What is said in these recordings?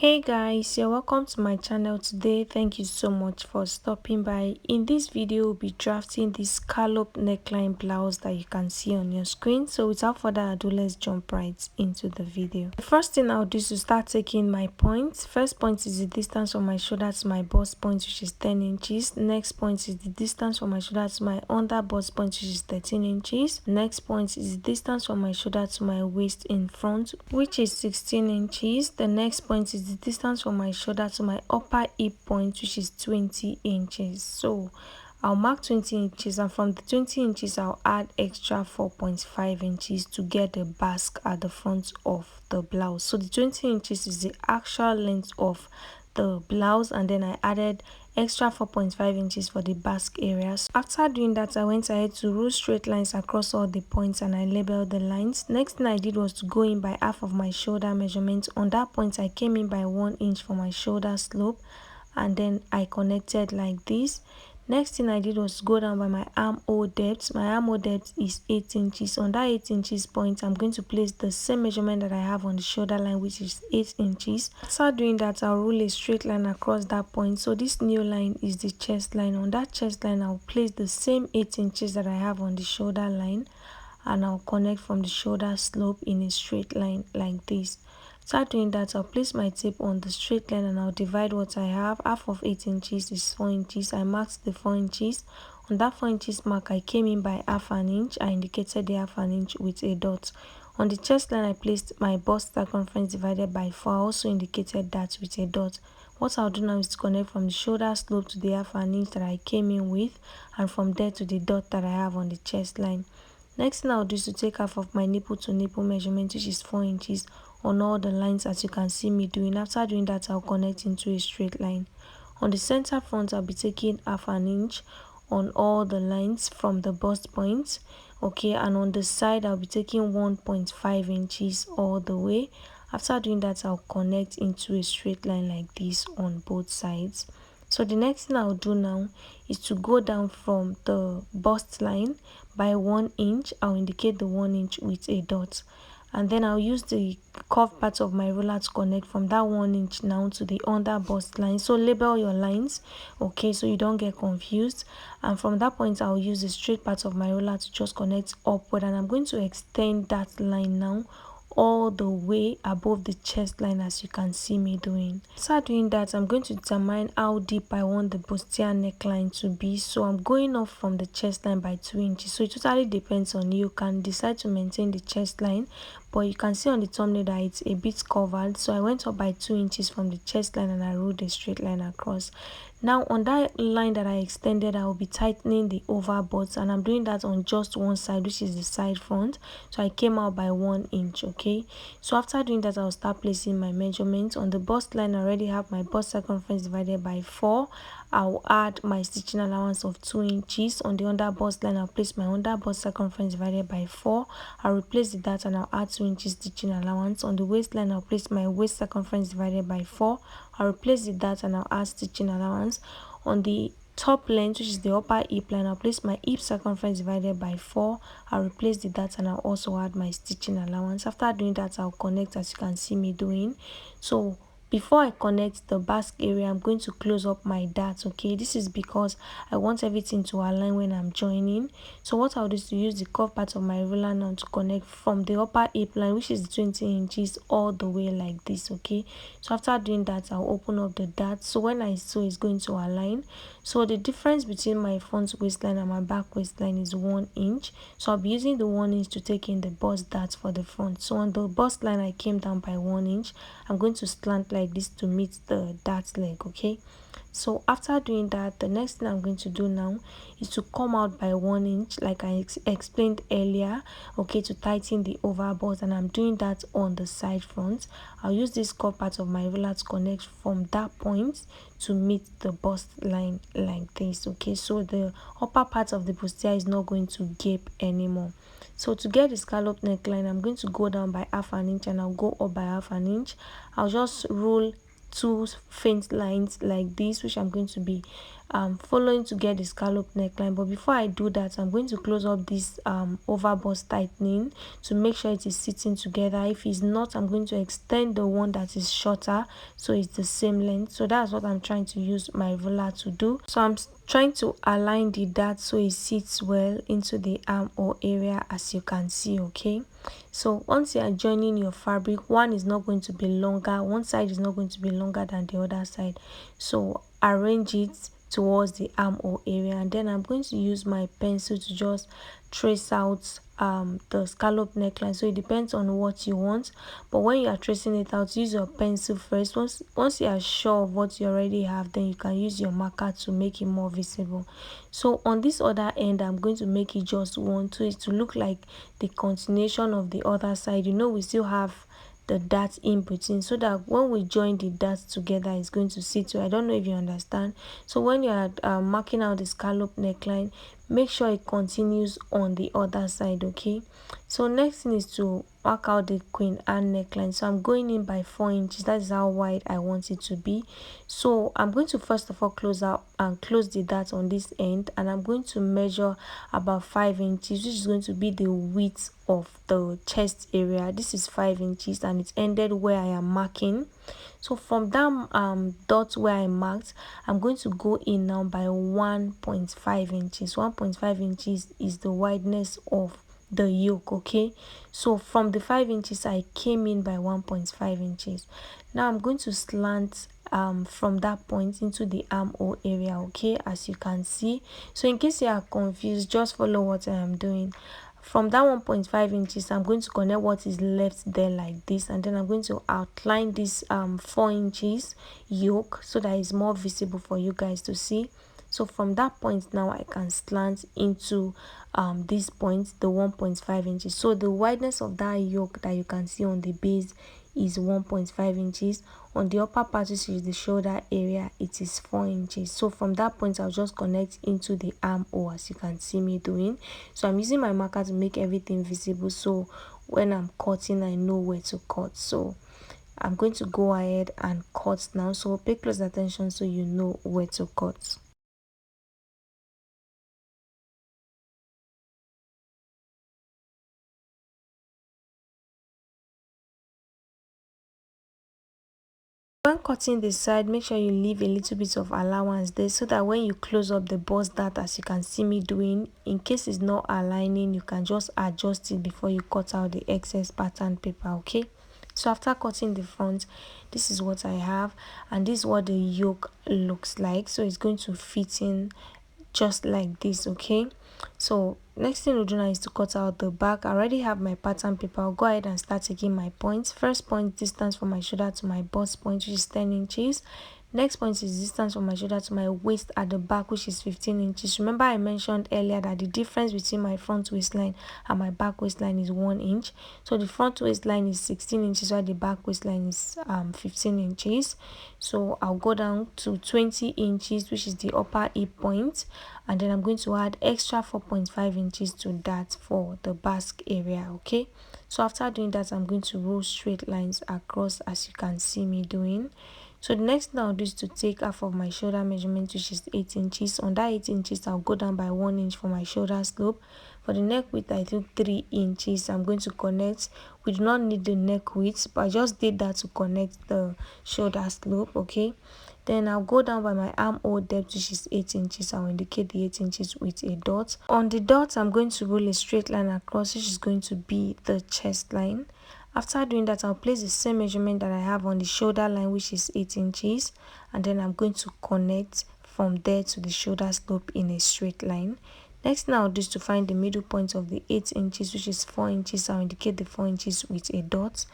Hey guys, you're welcome to my channel today. Thank you so much for stopping by. In this video, we'll be drafting this scallop neckline blouse that you can see on your screen. So without further ado, let's jump right into the video. The first thing I'll do is to start taking my points. First point is the distance from my shoulder to my bust point, which is 10 inches. Next point is the distance from my shoulder to my under bust point, which is 13 inches. Next point is the distance from my shoulder to my waist in front, which is 16 inches. The next point is the distance from my shoulder to my upper hip point, which is 20 inches. So I'll mark 20 inches, and from the 20 inches I'll add extra 4.5 inches to get the basque at the front of the blouse. So the 20 inches is the actual length of the blouse, and then I added extra 4.5 inches for the basque areas. After doing that, I went ahead to rule straight lines across all the points and I labeled the lines. Next thing I did was to go in by half of my shoulder measurement. On that point, I came in by 1 inch for my shoulder slope, and then I connected like this. Next thing I did was go down by my armhole depth. My armhole depth is 8 inches. On that 8 inches point, I'm going to place the same measurement that I have on the shoulder line, which is 8 inches. After doing that, I'll rule a straight line across that point. So this new line is the chest line. On that chest line, I'll place the same 8 inches that I have on the shoulder line, and I'll connect from the shoulder slope in a straight line like this. Start doing that, I'll place my tape on the straight line and I'll divide what I have. Half of 8 inches is 4 inches. I marked the 4 inches. On that 4 inches mark, I came in by half an inch. I indicated the half an inch with a dot. On the chest line, I placed my bust circumference divided by 4. I also indicated that with a dot. What I'll do now is to connect from the shoulder slope to the half an inch that I came in with, and from there to the dot that I have on the chest line. Next thing I'll do is to take half of my nipple to nipple measurement, which is 4 inches, on all the lines as you can see me doing. After doing that, I'll connect into a straight line. On the center front, I'll be taking half an inch on all the lines from the bust point, okay, and on the side I'll be taking 1.5 inches all the way. After doing that, I'll connect into a straight line like this on both sides. So the next thing I'll do now is to go down from the bust line by 1 inch. I'll indicate the 1 inch with a dot, and then I'll use the curved part of my ruler to connect from that 1 inch now to the under bust line. So label your lines, okay, so you don't get confused. And from that point, I'll use the straight part of my ruler to just connect upward, and I'm going to extend that line now all the way above the chest line as you can see me doing. After doing that, I'm going to determine how deep I want the bustier neckline to be. So I'm going off from the chest line by 2 inches. So it totally depends on you. You can decide to maintain the chest line, but you can see on the thumbnail that it's a bit covered. So I went up by 2 inches from the chest line and I ruled a straight line across. Now on that line that I extended, I will be tightening the over butts, and I'm doing that on just one side, which is the side front. So I came out by 1 inch, okay. So after doing that, I'll start placing my measurements. On the bust line, I already have my bust circumference divided by 4. I'll add my stitching allowance of 2 inches. On the under bust line, I'll place my under bust circumference divided by 4. I'll replace the dart and I'll add 2 inches stitching allowance. On the waistline, I'll place my waist circumference divided by 4. I'll replace the dart and I'll add stitching allowance. On the top length, which is the upper hip line, I'll place my hip circumference divided by 4. I'll replace the dart and I'll also add my stitching allowance. After doing that, I'll connect as you can see me doing. So before I connect the basque area, I'm going to close up my dart, okay. This is because I want everything to align when I'm joining. So what I'll do is to use the curved part of my ruler now to connect from the upper hip line, which is 20 inches, all the way like this, okay. So after doing that, I'll open up the dart. So when I sew, it's going to align. So the difference between my front waistline and my back waistline is 1 inch. So I'll be using the 1 inch to take in the bust dart for the front. So on the bust line, I came down by 1 inch. I'm going to slant like this to meet the dart leg, okay. So after doing that, the next thing I'm going to do now is to come out by 1 inch like I explained earlier, okay, to tighten the over bust, and I'm doing that on the side front. I'll use this curved part of my ruler to connect from that point to meet the bust line like this, okay. So the upper part of the bustier is not going to gape anymore. So to get the scallop neckline, I'm going to go down by half an inch and I'll go up by half an inch. I'll just rule two faint lines like this, which I'm going to be following to get the scallop neckline. But before I do that, I'm going to close up this over bust tightening to make sure it is sitting together. If it's not, I'm going to extend the one that is shorter so it's the same length. So that's what I'm trying to use my ruler to do. So I'm trying to align the dart so it sits well into the armhole area, as you can see. Okay, so once you are joining your fabric, one is not going to be longer, one side is not going to be longer than the other side. So arrange it towards the armhole area, and then I'm going to use my pencil to just trace out the scallop neckline. So it depends on what you want, but when you are tracing it out, use your pencil first. Once you are sure of what you already have, then you can use your marker to make it more visible. So on this other end, I'm going to make it just one, so it to look like the continuation of the other side. You know, we still have the dart in between, so that when we join the darts together, it's going to sit well. I don't know if you understand. So when you are marking out the scallop neckline, make sure it continues on the other side. Okay, so next thing is to mark out the queen and neckline. So I'm going in by 4 inches. That is how wide I want it to be. So I'm going to first of all close out and close the dart on this end, and I'm going to measure about 5 inches, which is going to be the width of the chest area. This is 5 inches and it's ended where I am marking. So from that dot where I marked, I'm going to go in now by 1.5 inches. 1.5 inches is the wideness of the yoke. Okay, so from the 5 inches I came in by 1.5 inches. Now I'm going to slant from that point into the armhole area. Okay, as you can see. So in case you are confused, just follow what I am doing. From that 1.5 inches, I'm going to connect what is left there like this, and then I'm going to outline this 4 inches yoke so that it's more visible for you guys to see. So from that point now, I can slant into this point, the 1.5 inches. So the wideness of that yoke that you can see on the base is 1.5 inches. On the upper part, which is the shoulder area, it is 4 inches. So from that point, I'll just connect into the armhole, as you can see me doing. So I'm using my marker to make everything visible, so when I'm cutting, I know where to cut. So I'm going to go ahead and cut now. So pay close attention so you know where to cut. When cutting the side, make sure you leave a little bit of allowance there, so that when you close up the bust dart, as you can see me doing, in case it's not aligning, you can just adjust it before you cut out the excess pattern paper. Okay, so after cutting the front, this is what I have, and this is what the yoke looks like. So it's going to fit in just like this. Okay, so next thing we'll do now is to cut out the back. I already have my pattern paper. I'll go ahead and start taking my points. First point, distance from my shoulder to my bust point, which is 10 inches. Next point is distance from my shoulder to my waist at the back, which is 15 inches. Remember I mentioned earlier that the difference between my front waistline and my back waistline is 1 inch. So the front waistline is 16 inches while the back waistline is 15 inches. So I'll go down to 20 inches, which is the upper hip point, and then I'm going to add extra 4.5 inches to that for the basque area. Okay, so after doing that, I'm going to roll straight lines across, as you can see me doing. So the next thing I'll do is to take half of my shoulder measurement, which is 8 inches. On that 8 inches, I'll go down by 1 inch for my shoulder slope. For the neck width, I took 3 inches. I'm going to connect. We do not need the neck width, but I just did that to connect the shoulder slope. Okay, then I'll go down by my armhole depth, which is 8 inches. I'll indicate the 8 inches with a dot. On the dot, I'm going to roll a straight line across, which is going to be the chest line. After doing that, I'll place the same measurement that I have on the shoulder line, which is 8 inches, and then I'm going to connect from there to the shoulder slope in a straight line. Next thing I'll do is to find the middle point of the 8 inches, which is 4 inches. I'll indicate the 4 inches with a dot.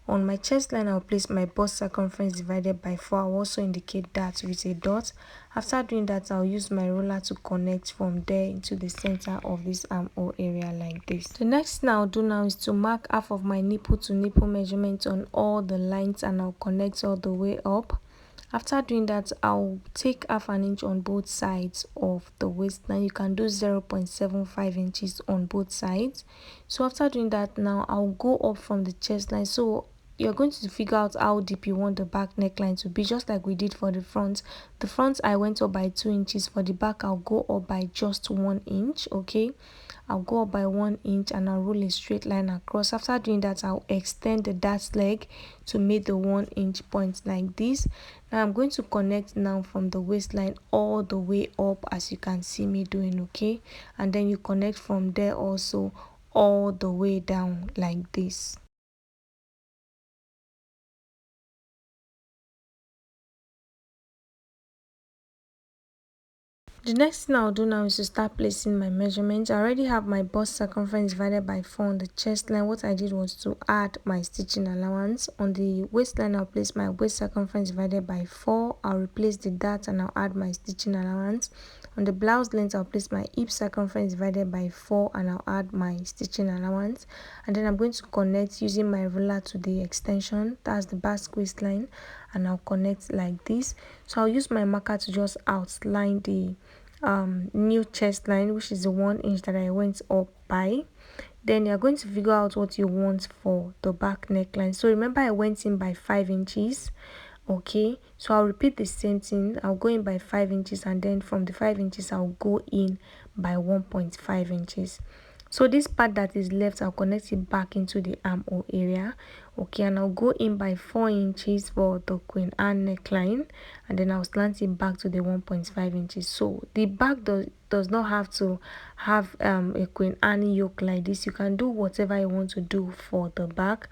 On my chest line, I'll place my bust circumference divided by 4. I'll also indicate that with a dot. After doing that, I'll use my ruler to connect from there into the center of this armhole area like this. The next thing I'll do now is to mark half of my nipple to nipple measurement on all the lines, and I'll connect all the way up. After doing that, I'll take half an inch on both sides of the waistline. You can do 0.75 inches on both sides. So after doing that, now I'll go up from the chest line. So you're going to figure out how deep you want the back neckline to be, just like we did for the front. The front I went up by 2 inches. For the back I'll go up by just 1 inch. Okay, I'll go up by 1 inch and I'll roll a straight line across. After doing that, I'll extend the dart leg to meet the 1 inch point like this. Now I'm going to connect now from the waistline all the way up, as you can see me doing. Okay, and then you connect from there also all the way down like this. The next thing I'll do now is to start placing my measurements. I already have my bust circumference divided by 4 on the chest line. What I did was to add my stitching allowance. On the waistline, I'll place my waist circumference divided by 4. I'll replace the dart and I'll add my stitching allowance. On the blouse length, I'll place my hip circumference divided by 4 and I'll add my stitching allowance. And then I'm going to connect using my ruler to the extension. That's the back waistline, and I'll connect like this. So I'll use my marker to just outline the new chest line, which is the 1 inch that I went up by. Then you're going to figure out what you want for the back neckline. So remember, I went in by 5 inches. Okay, so I'll repeat the same thing. I'll go in by 5 inches, and then from the 5 inches I'll go in by 1.5 inches. So this part that is left, I'll connect it back into the armhole area. Okay, and I'll go in by 4 inches for the Queen Anne neckline, and then I'll slant it back to the 1.5 inches. So the back does not have to have a Queen Anne yoke like this. You can do whatever you want to do for the back,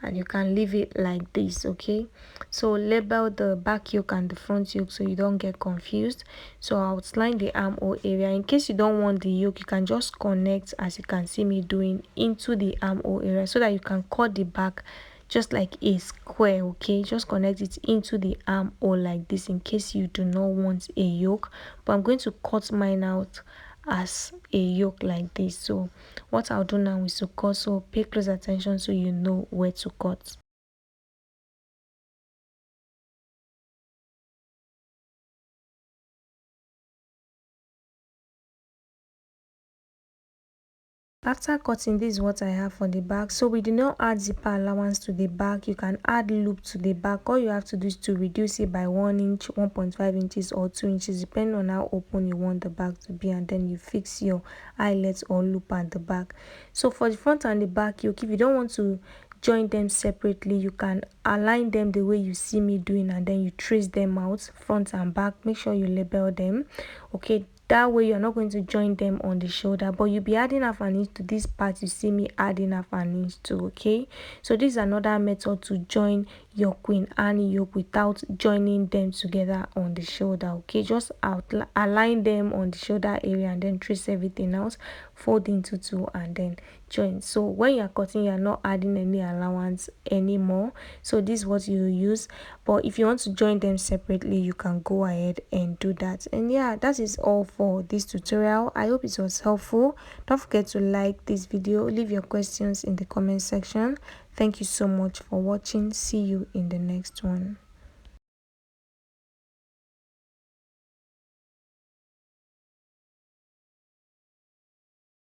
and you can leave it like this. Okay, so label the back yoke and the front yoke so you don't get confused. So I'll outline the armhole area. In case you don't want the yoke, you can just connect, as you can see me doing, into the armhole area so that you can cut the back just like a square. Okay, just connect it into the armhole like this in case you do not want a yoke, but I'm going to cut mine out as a yoke like this. So what I'll do now is to cut, so pay close attention so you know where to cut. After cutting, this is what I have for the back. So we do not add zipper allowance to the back. You can add loop to the back. All you have to do is to reduce it by 1 inch, 1.5 inches or 2 inches, depending on how open you want the back to be, and then you fix your eyelets or loop at the back. So for the front and the back yoke, if you don't want to join them separately, you can align them the way you see me doing, and then you trace them out front and back. Make sure you label them. Okay, that way you're not going to join them on the shoulder, but you'll be adding half an inch to this part you see me adding half an inch to. Okay, so this is another method to join your Queen Anne yoke without joining them together on the shoulder. Okay, just align them on the shoulder area and then trace everything else, fold into 2 and then join. So when you're cutting, you're not adding any allowance anymore. So this is what you use, but if you want to join them separately, you can go ahead and do that. And yeah, that is all for this tutorial. I hope it was helpful. Don't forget to like this video, leave your questions in the comment section. Thank you so much for watching. See you in the next one.